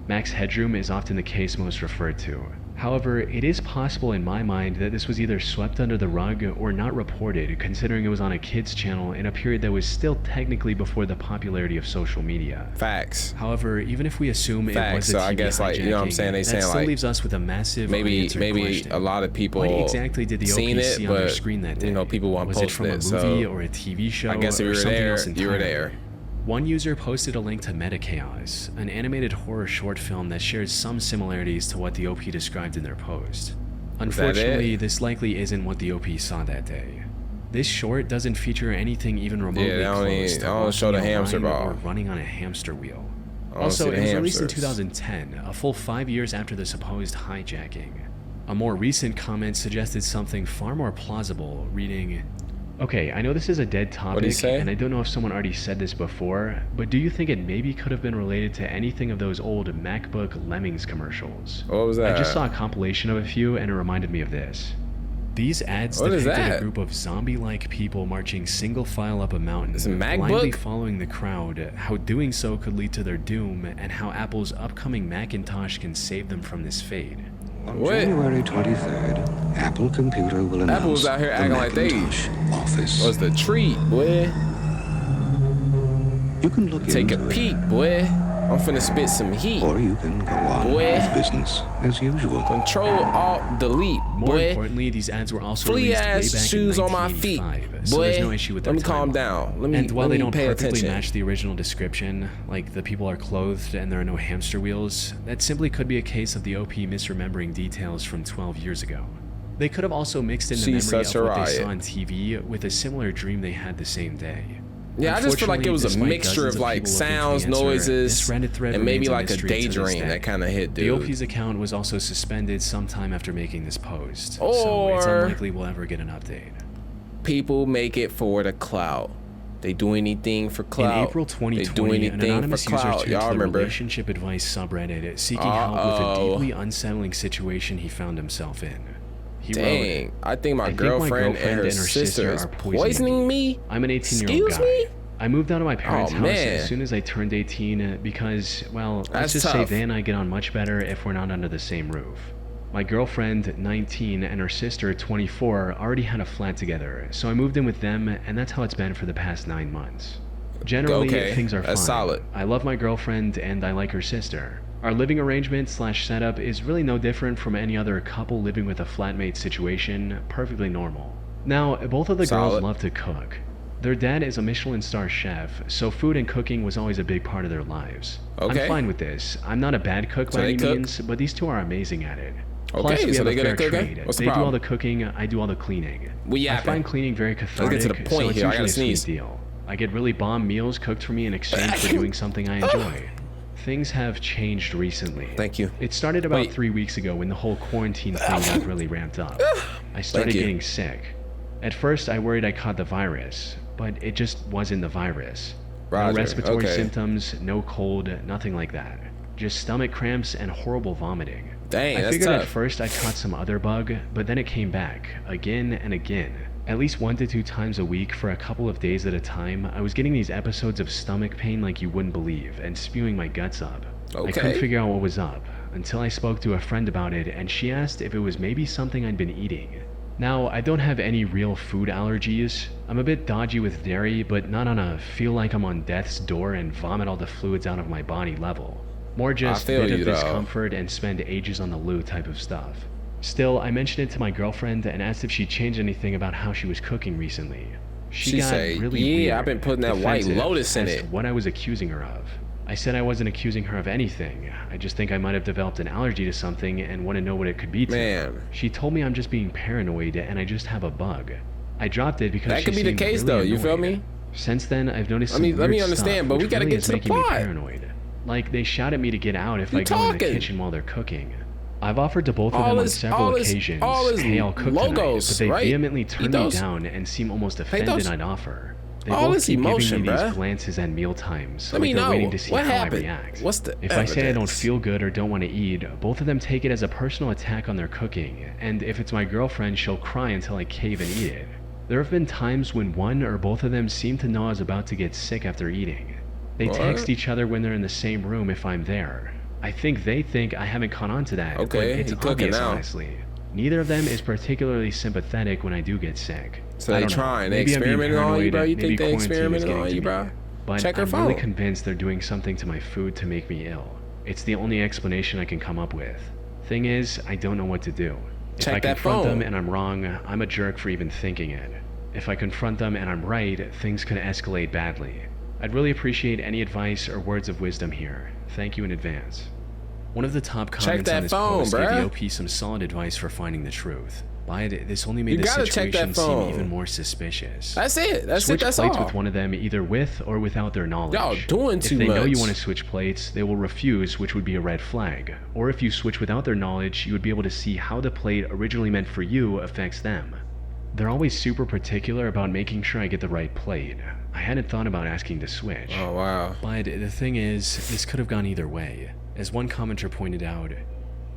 Speaker 2: Max Headroom is often the case most referred to. However, it is possible in my mind that this was either swept under the rug or not reported, considering it was on a kids channel in a period that was still technically before the popularity of social media.
Speaker 1: Facts.
Speaker 2: However, even if we assume it
Speaker 1: Facts,
Speaker 2: was a
Speaker 1: so
Speaker 2: TV
Speaker 1: I guess, like, you know what I'm
Speaker 2: hijacking,
Speaker 1: saying, they
Speaker 2: that
Speaker 1: saying,
Speaker 2: still
Speaker 1: like,
Speaker 2: leaves us with a massive
Speaker 1: Maybe
Speaker 2: unanswered question.
Speaker 1: a lot of people
Speaker 2: What exactly did the
Speaker 1: seen
Speaker 2: OP
Speaker 1: it,
Speaker 2: see on their
Speaker 1: but
Speaker 2: screen that day?
Speaker 1: you know, people weren't
Speaker 2: Was it
Speaker 1: posting
Speaker 2: from a
Speaker 1: it,
Speaker 2: movie
Speaker 1: so
Speaker 2: or a TV show?
Speaker 1: I guess if
Speaker 2: or
Speaker 1: you were
Speaker 2: something
Speaker 1: there,
Speaker 2: else
Speaker 1: you were
Speaker 2: entirely?
Speaker 1: there.
Speaker 2: One user posted a link to Meta Chaos, an animated horror short film that shares some similarities to what the OP described in their post. Unfortunately, this likely isn't what the OP saw that day. This short doesn't feature anything even remotely
Speaker 1: they don't
Speaker 2: close
Speaker 1: even-
Speaker 2: to
Speaker 1: they don't show the
Speaker 2: walking a
Speaker 1: hamster
Speaker 2: line
Speaker 1: ball.
Speaker 2: or running on a hamster wheel.
Speaker 1: I don't
Speaker 2: Also,
Speaker 1: see
Speaker 2: it
Speaker 1: the
Speaker 2: was released in
Speaker 1: hamsters.
Speaker 2: 2010, a full 5 years after the supposed hijacking. A more recent comment suggested something far more plausible, reading, "Okay, I know this is a dead
Speaker 1: What'd he
Speaker 2: topic,
Speaker 1: say?
Speaker 2: and I don't know if someone already said this before, but do you think it maybe could have been related to anything of those old MacBook Lemmings commercials?"
Speaker 1: What was that?
Speaker 2: I just saw a compilation of a few, and it reminded me of this. These ads
Speaker 1: What is
Speaker 2: depicted
Speaker 1: that?
Speaker 2: a group of zombie-like people marching single file up a mountain,
Speaker 1: It's a MacBook?
Speaker 2: blindly following the crowd, how doing so could lead to their doom, and how Apple's upcoming Macintosh can save them from this fate.
Speaker 3: On
Speaker 1: What?
Speaker 3: January 23rd, Apple Computer will announce
Speaker 1: Apple's out here
Speaker 3: the
Speaker 1: acting like they
Speaker 3: Macintosh Office.
Speaker 1: was the treat, boy.
Speaker 3: You can look
Speaker 1: Take a
Speaker 3: into it,
Speaker 1: peek, boy. I'm finna spit some heat.
Speaker 3: or you can go on
Speaker 1: Boy.
Speaker 3: with business as usual.
Speaker 1: Control, Alt, Delete,
Speaker 2: More
Speaker 1: boy.
Speaker 2: importantly, these ads were also
Speaker 1: Flea
Speaker 2: released way
Speaker 1: ass
Speaker 2: back
Speaker 1: shoes
Speaker 2: in
Speaker 1: on my feet,
Speaker 2: 1985, so
Speaker 1: boy.
Speaker 2: there's no issue with
Speaker 1: Let
Speaker 2: their
Speaker 1: me calm
Speaker 2: timeline.
Speaker 1: down.
Speaker 2: And while they don't
Speaker 1: pay
Speaker 2: perfectly
Speaker 1: attention.
Speaker 2: match the original description, like the people are clothed and there are no hamster wheels, that simply could be a case of the OP misremembering details from 12 years ago. They could have also mixed in the
Speaker 1: She's
Speaker 2: memory
Speaker 1: such
Speaker 2: of
Speaker 1: a
Speaker 2: what they
Speaker 1: riot.
Speaker 2: saw on TV with a similar dream they had the same day.
Speaker 1: Yeah, I just feel like it was a
Speaker 2: Unfortunately,
Speaker 1: mixture
Speaker 2: despite
Speaker 1: of like
Speaker 2: dozens of people
Speaker 1: sounds,
Speaker 2: looking for the answer,
Speaker 1: noises,
Speaker 2: this Reddit thread
Speaker 1: and maybe
Speaker 2: remains a
Speaker 1: like a
Speaker 2: mystery to this
Speaker 1: daydream
Speaker 2: day.
Speaker 1: that kind of hit,
Speaker 2: The
Speaker 1: dude.
Speaker 2: OP's account was also suspended sometime after making this post, so it's
Speaker 1: Or-
Speaker 2: unlikely we'll ever get an update.
Speaker 1: People make it for the clout. They do anything for clout.
Speaker 2: In April
Speaker 1: they
Speaker 2: 2020,
Speaker 1: do
Speaker 2: an
Speaker 1: anything
Speaker 2: anonymous
Speaker 1: for
Speaker 2: user
Speaker 1: clout.
Speaker 2: turned
Speaker 1: Y'all
Speaker 2: to the
Speaker 1: remember?
Speaker 2: relationship advice subreddit seeking help with a
Speaker 1: Uh-oh.
Speaker 2: deeply unsettling situation he found himself in. He
Speaker 1: Dang,
Speaker 2: wrote,
Speaker 1: I think my
Speaker 2: "I think
Speaker 1: girlfriend and her sister is
Speaker 2: are
Speaker 1: poisoning me.
Speaker 2: I'm an 18-year-old
Speaker 1: Excuse
Speaker 2: guy.
Speaker 1: me?
Speaker 2: I moved out of my parents'
Speaker 1: Oh,
Speaker 2: house
Speaker 1: man.
Speaker 2: as soon as I turned 18 because, well, let's
Speaker 1: That's
Speaker 2: just say
Speaker 1: tough.
Speaker 2: Dan and I get on much better if we're not under the same roof. My girlfriend, 19, and her sister, 24, already had a flat together, so I moved in with them, and that's how it's been for the past 9 months. Generally,
Speaker 1: Okay,
Speaker 2: things are fine.
Speaker 1: that's solid.
Speaker 2: I love my girlfriend and I like her sister. Our living arrangement slash setup is really no different from any other couple living with a flatmate situation, perfectly normal. Now, both of the girls
Speaker 1: Solid.
Speaker 2: love to cook. Their dad is a Michelin star chef, so food and cooking was always a big part of their lives.
Speaker 1: Okay.
Speaker 2: I'm fine with this. I'm not a bad cook
Speaker 1: So
Speaker 2: by
Speaker 1: they
Speaker 2: any
Speaker 1: cook?
Speaker 2: means, but these two are amazing at it. Plus,
Speaker 1: Okay,
Speaker 2: we
Speaker 1: so
Speaker 2: have
Speaker 1: they
Speaker 2: a
Speaker 1: good
Speaker 2: fair
Speaker 1: at cooking?
Speaker 2: trade.
Speaker 1: What's the
Speaker 2: They do all
Speaker 1: problem?
Speaker 2: the cooking, I do all the cleaning.
Speaker 1: We
Speaker 2: I
Speaker 1: yapping.
Speaker 2: find cleaning very cathartic,
Speaker 1: Let's get to the point
Speaker 2: so it's
Speaker 1: here. I gotta
Speaker 2: usually a
Speaker 1: sneeze.
Speaker 2: sweet deal. I get really bomb meals cooked for me in exchange for doing something I enjoy. Things have changed recently.
Speaker 1: Thank you.
Speaker 2: It started about
Speaker 1: Wait.
Speaker 2: 3 weeks ago when the whole quarantine thing got really ramped up. I started
Speaker 1: you.
Speaker 2: getting sick. At first, I worried I caught the virus, but it just wasn't the virus.
Speaker 1: Roger,
Speaker 2: No respiratory
Speaker 1: okay.
Speaker 2: symptoms, no cold, nothing like that. Just stomach cramps and horrible vomiting.
Speaker 1: Dang,
Speaker 2: I
Speaker 1: that's
Speaker 2: figured at
Speaker 1: tough.
Speaker 2: first I caught some other bug, but then it came back, again and again. At least 1 to 2 times a week for a couple of days at a time, I was getting these episodes of stomach pain like you wouldn't believe, and spewing my guts up. I couldn't
Speaker 1: Okay.
Speaker 2: figure out what was up, until I spoke to a friend about it, and she asked if it was maybe something I'd been eating. Now, I don't have any real food allergies. I'm a bit dodgy with dairy, but not on a feel like I'm on death's door and vomit all the fluids out of my body level. More just
Speaker 1: feel
Speaker 2: bit of
Speaker 1: you, though.
Speaker 2: discomfort and spend ages on the loo type of stuff. Still, I mentioned it to my girlfriend and asked if she'd changed anything about how she was cooking recently.
Speaker 1: She
Speaker 2: got
Speaker 1: say,
Speaker 2: really
Speaker 1: "Yeah,
Speaker 2: weird,
Speaker 1: I've been putting that White
Speaker 2: defensive
Speaker 1: Lotus in
Speaker 2: as
Speaker 1: it."
Speaker 2: to what I was accusing her of. I said I wasn't accusing her of anything. I just think I might have developed an allergy to something and want to know what it could be to.
Speaker 1: Man.
Speaker 2: She told me I'm just being paranoid and I just have a bug. I dropped it because
Speaker 1: That
Speaker 2: she
Speaker 1: could be the
Speaker 2: seemed
Speaker 1: case,
Speaker 2: really
Speaker 1: though, you feel
Speaker 2: annoyed.
Speaker 1: me?
Speaker 2: Since then, I've noticed
Speaker 1: Let
Speaker 2: some
Speaker 1: me
Speaker 2: weird
Speaker 1: understand,
Speaker 2: stuff,
Speaker 1: but we
Speaker 2: which
Speaker 1: gotta
Speaker 2: really
Speaker 1: get
Speaker 2: is
Speaker 1: to the
Speaker 2: making me
Speaker 1: point.
Speaker 2: paranoid. Like, they shout at me to get out if
Speaker 1: You
Speaker 2: I go in the
Speaker 1: talking.
Speaker 2: kitchen while they're cooking. I've offered to both of
Speaker 1: All
Speaker 2: them on
Speaker 1: his-
Speaker 2: several
Speaker 1: all his-
Speaker 2: occasions,
Speaker 1: all his
Speaker 2: hey, I'll cook
Speaker 1: logos,
Speaker 2: tonight, but they
Speaker 1: right?
Speaker 2: vehemently turn me
Speaker 1: Those-
Speaker 2: down and seem almost
Speaker 1: those-
Speaker 2: offended I'd offer. They
Speaker 1: all
Speaker 2: both
Speaker 1: this
Speaker 2: keep
Speaker 1: emotion,
Speaker 2: giving me these
Speaker 1: bruh.
Speaker 2: glances at meal times,
Speaker 1: Let me
Speaker 2: like they're
Speaker 1: know.
Speaker 2: waiting to see
Speaker 1: What
Speaker 2: how
Speaker 1: happened?
Speaker 2: I react.
Speaker 1: What's the
Speaker 2: If I say I don't
Speaker 1: evidence?
Speaker 2: feel good or don't want to eat, both of them take it as a personal attack on their cooking, and if it's my girlfriend, she'll cry until I cave and eat it. There have been times when one or both of them seem to know I was about to get sick after eating. They
Speaker 1: What?
Speaker 2: text each other when they're in the same room if I'm there. I think they think I haven't caught on to that, but
Speaker 1: Okay,
Speaker 2: it's
Speaker 1: he cooking
Speaker 2: obvious,
Speaker 1: now.
Speaker 2: honestly. Neither of them is particularly sympathetic when I do get sick.
Speaker 1: So
Speaker 2: I
Speaker 1: they
Speaker 2: don't know.
Speaker 1: trying, they
Speaker 2: Maybe I'm being
Speaker 1: experimenting on you, bro?
Speaker 2: paranoid,
Speaker 1: You
Speaker 2: maybe
Speaker 1: think they
Speaker 2: quarantine is
Speaker 1: experimenting
Speaker 2: getting
Speaker 1: on
Speaker 2: to
Speaker 1: you,
Speaker 2: me.
Speaker 1: bro?
Speaker 2: But
Speaker 1: Check her
Speaker 2: I'm really
Speaker 1: phone.
Speaker 2: convinced they're doing something to my food to make me ill. It's the only explanation I can come up with. Thing is, I don't know what to do. If
Speaker 1: Check
Speaker 2: I
Speaker 1: that
Speaker 2: confront
Speaker 1: phone.
Speaker 2: them and I'm wrong, I'm a jerk for even thinking it. If I confront them and I'm right, things could escalate badly. I'd really appreciate any advice or words of wisdom here. Thank you in advance. One of the top comments
Speaker 1: that
Speaker 2: on this
Speaker 1: phone,
Speaker 2: post gave
Speaker 1: bruh.
Speaker 2: the OP some solid advice for finding the truth. But this only made
Speaker 1: You
Speaker 2: the
Speaker 1: gotta check
Speaker 2: situation
Speaker 1: that
Speaker 2: seem
Speaker 1: phone.
Speaker 2: even more suspicious.
Speaker 1: That's it. That's
Speaker 2: Switch
Speaker 1: it. That's
Speaker 2: plates
Speaker 1: all.
Speaker 2: with one of them, either with or without their knowledge.
Speaker 1: Y'all doing too
Speaker 2: If they know you
Speaker 1: much.
Speaker 2: want to switch plates, they will refuse, which would be a red flag. Or if you switch without their knowledge, you would be able to see how the plate originally meant for you affects them. They're always super particular about making sure I get the right plate. I hadn't thought about asking to switch.
Speaker 1: Oh wow.
Speaker 2: But the thing is, this could have gone either way. As one commenter pointed out,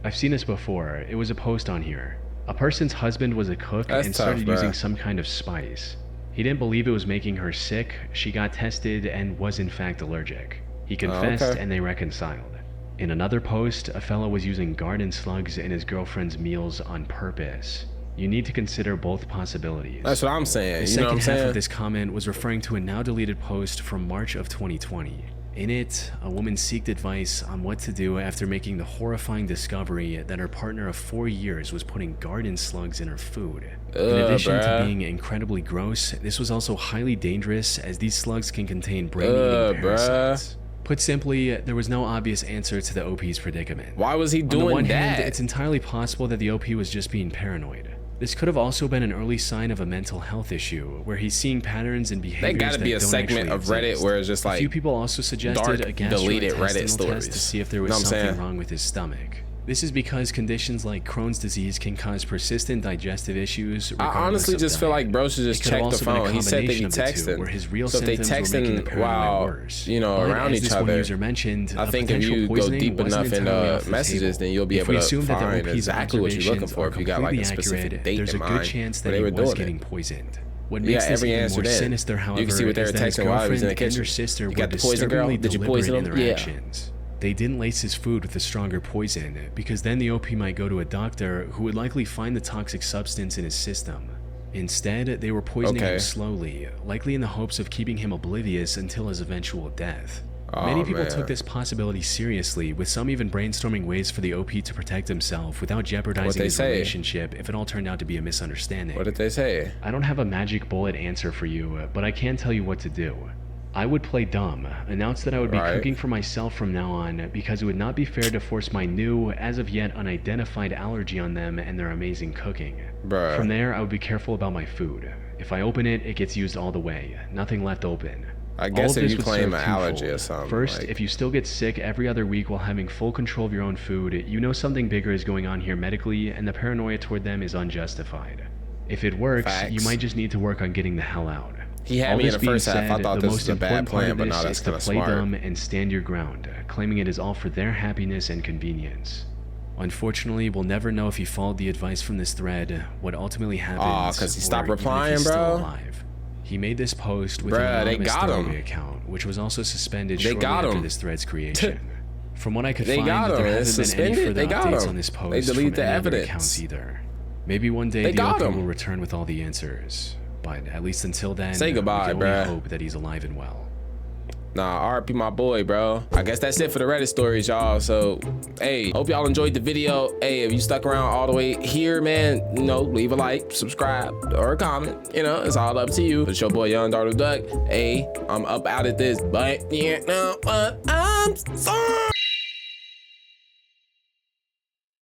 Speaker 2: I've seen this before. It was a post on here. A person's husband was a cook
Speaker 1: That's
Speaker 2: and
Speaker 1: tough,
Speaker 2: started
Speaker 1: bruh.
Speaker 2: using some kind of spice. He didn't believe it was making her sick. She got tested and was in fact allergic. He confessed
Speaker 1: okay.
Speaker 2: and they reconciled. In another post, a fellow was using garden slugs in his girlfriend's meals on purpose. You need to consider both possibilities.
Speaker 1: That's what I'm saying.
Speaker 2: The
Speaker 1: You know what I'm
Speaker 2: second half
Speaker 1: saying?
Speaker 2: of this comment was referring to a now deleted post from March of 2020. In it, a woman sought advice on what to do after making the horrifying discovery that her partner of 4 years was putting garden slugs in her food. In addition to
Speaker 1: bruh.
Speaker 2: being incredibly gross, this was also highly dangerous as these slugs can contain brain-eating
Speaker 1: Bruh.
Speaker 2: parasites. Put simply, there was no obvious answer to the OP's predicament.
Speaker 1: Why was he
Speaker 2: On the
Speaker 1: doing
Speaker 2: one hand,
Speaker 1: that?
Speaker 2: it's entirely possible that the OP was just being paranoid. This could have also been an early sign of a mental health issue, where he's seeing patterns and
Speaker 1: There
Speaker 2: behaviors
Speaker 1: gotta
Speaker 2: that
Speaker 1: be a
Speaker 2: don't
Speaker 1: segment
Speaker 2: actually
Speaker 1: of Reddit
Speaker 2: exist.
Speaker 1: where it's just
Speaker 2: A few
Speaker 1: like
Speaker 2: people also suggested
Speaker 1: dark,
Speaker 2: a
Speaker 1: deleted Reddit
Speaker 2: gastrointestinal
Speaker 1: stories.
Speaker 2: test to see if there was
Speaker 1: Know what I'm
Speaker 2: something
Speaker 1: saying?
Speaker 2: wrong with his stomach. This is because conditions like Crohn's disease can cause persistent digestive issues.
Speaker 1: I honestly just feel like bro should just
Speaker 2: It could have
Speaker 1: check the
Speaker 2: also been a
Speaker 1: phone. He said they be
Speaker 2: combination of the two,
Speaker 1: texting.
Speaker 2: where his real
Speaker 1: So if they
Speaker 2: symptoms were making the
Speaker 1: texting
Speaker 2: paranoia
Speaker 1: while,
Speaker 2: worse.
Speaker 1: you know,
Speaker 2: But
Speaker 1: around
Speaker 2: as
Speaker 1: each
Speaker 2: this one
Speaker 1: other,
Speaker 2: user mentioned,
Speaker 1: I
Speaker 2: a
Speaker 1: think if
Speaker 2: potential
Speaker 1: you go
Speaker 2: poisoning
Speaker 1: deep
Speaker 2: wasn't
Speaker 1: enough in
Speaker 2: entirely off the
Speaker 1: messages,
Speaker 2: table.
Speaker 1: then you'll be
Speaker 2: If
Speaker 1: able
Speaker 2: we
Speaker 1: to
Speaker 2: assume that the
Speaker 1: find
Speaker 2: OP's
Speaker 1: exactly what you're looking
Speaker 2: observations
Speaker 1: for
Speaker 2: are
Speaker 1: if you got like a
Speaker 2: completely
Speaker 1: specific
Speaker 2: accurate,
Speaker 1: date
Speaker 2: there's
Speaker 1: in
Speaker 2: a good
Speaker 1: mind
Speaker 2: chance
Speaker 1: when
Speaker 2: that
Speaker 1: they
Speaker 2: he
Speaker 1: were
Speaker 2: was
Speaker 1: doing
Speaker 2: getting
Speaker 1: it.
Speaker 2: poisoned. What
Speaker 1: You
Speaker 2: makes
Speaker 1: got
Speaker 2: this
Speaker 1: every
Speaker 2: even
Speaker 1: answer
Speaker 2: more
Speaker 1: then.
Speaker 2: sinister, however,
Speaker 1: You can see what they were
Speaker 2: is that his
Speaker 1: texting while he was in the
Speaker 2: girlfriend and her
Speaker 1: kitchen.
Speaker 2: sister
Speaker 1: You
Speaker 2: were
Speaker 1: got the poison girl?
Speaker 2: disturbingly
Speaker 1: Did you
Speaker 2: deliberate
Speaker 1: poison
Speaker 2: in
Speaker 1: him?
Speaker 2: their
Speaker 1: Yeah.
Speaker 2: actions. They didn't lace his food with a stronger poison, because then the OP might go to a doctor who would likely find the toxic substance in his system. Instead, they were poisoning
Speaker 1: Okay.
Speaker 2: him slowly, likely in the hopes of keeping him oblivious until his eventual death.
Speaker 1: Oh,
Speaker 2: Many people
Speaker 1: man.
Speaker 2: took this possibility seriously, with some even brainstorming ways for the OP to protect himself without jeopardizing
Speaker 1: they
Speaker 2: his
Speaker 1: say?
Speaker 2: relationship if it all turned out to be a misunderstanding.
Speaker 1: What did they say?
Speaker 2: I don't have a magic bullet answer for you, but I can tell you what to do. I would play dumb, announce that I would be
Speaker 1: Right.
Speaker 2: cooking for myself from now on because it would not be fair to force my new, as of yet unidentified allergy on them and their amazing cooking.
Speaker 1: Bruh.
Speaker 2: From there, I would be careful about my food. If I open it, it gets used all the way, nothing left open.
Speaker 1: I
Speaker 2: All
Speaker 1: guess
Speaker 2: of
Speaker 1: if
Speaker 2: this
Speaker 1: you
Speaker 2: would
Speaker 1: claim
Speaker 2: serve
Speaker 1: an allergy
Speaker 2: twofold.
Speaker 1: or something.
Speaker 2: First,
Speaker 1: like-
Speaker 2: if you still get sick every other week while having full control of your own food, you know something bigger is going on here medically, and the paranoia toward them is unjustified. If it works,
Speaker 1: Facts.
Speaker 2: you might just need to work on getting the hell out.
Speaker 1: He had
Speaker 2: All
Speaker 1: me in
Speaker 2: this
Speaker 1: the
Speaker 2: being
Speaker 1: first half. I
Speaker 2: said,
Speaker 1: thought
Speaker 2: the
Speaker 1: this
Speaker 2: most
Speaker 1: was a bad
Speaker 2: important part
Speaker 1: plan,
Speaker 2: of
Speaker 1: but
Speaker 2: this
Speaker 1: now that's
Speaker 2: is to
Speaker 1: kind of
Speaker 2: play
Speaker 1: smart.
Speaker 2: dumb and stand your ground, claiming it is all for their happiness and convenience. Unfortunately, we'll never know if he followed the advice from this thread, what ultimately happened,
Speaker 1: Aw, 'cause he stopped
Speaker 2: or even if
Speaker 1: replying,
Speaker 2: he's still
Speaker 1: bro.
Speaker 2: alive. He made this post with
Speaker 1: Bruh,
Speaker 2: an
Speaker 1: they
Speaker 2: anonymous
Speaker 1: got him.
Speaker 2: throwaway account, which was also suspended
Speaker 1: They
Speaker 2: shortly
Speaker 1: got
Speaker 2: after
Speaker 1: him.
Speaker 2: this thread's creation. From what I could
Speaker 1: They
Speaker 2: find,
Speaker 1: got
Speaker 2: there
Speaker 1: him.
Speaker 2: haven't
Speaker 1: It's
Speaker 2: been any
Speaker 1: suspended.
Speaker 2: further
Speaker 1: They got
Speaker 2: updates
Speaker 1: him.
Speaker 2: on this
Speaker 1: They
Speaker 2: post
Speaker 1: deleted
Speaker 2: from
Speaker 1: the
Speaker 2: any other
Speaker 1: evidence.
Speaker 2: accounts either. Maybe one day
Speaker 1: They
Speaker 2: the
Speaker 1: got
Speaker 2: OP
Speaker 1: him.
Speaker 2: will return with all the answers, but at least until then,
Speaker 1: Say goodbye,
Speaker 2: we can only
Speaker 1: bruh.
Speaker 2: hope that he's alive and well.
Speaker 1: Nah, RP my boy, bro. I guess that's it for the Reddit stories, y'all. So, hey, hope y'all enjoyed the video. Hey, if you stuck around all the way here, man, you know, leave a like, subscribe, or a comment. You know, it's all up to you. It's your boy, Young Dartle Duck. Hey, I'm up out of this, but you know what? I'm sorry.